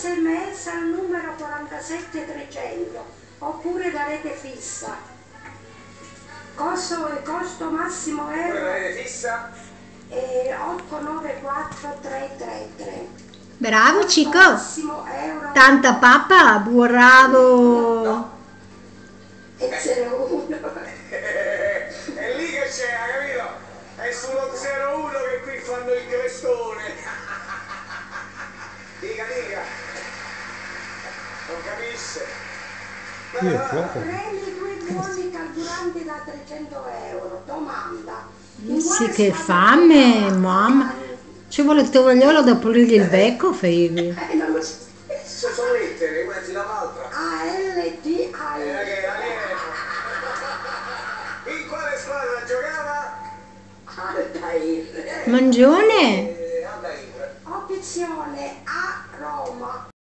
SMS al numero 47300 oppure da rete fissa. Costo massimo euro. La rete fissa? 894333. Bravo Chico. Massimo euro. Tanta papà, bravo. No. E 01. È lì che c'è, capito? È sullo 01 che qui fanno il crestone. Dica. Non capisce. Premi 2 buoni carburanti da 300 euro. Domanda. Sì, che fame, mamma. Ci vuole il tovagliolo da pulirgli il becco, Faivi. Non lo so. Sono lettere, una gira l'altra. ALDI. In quale squadra giocava? Altair. Mangione. Aldair. Opzione A, Roma.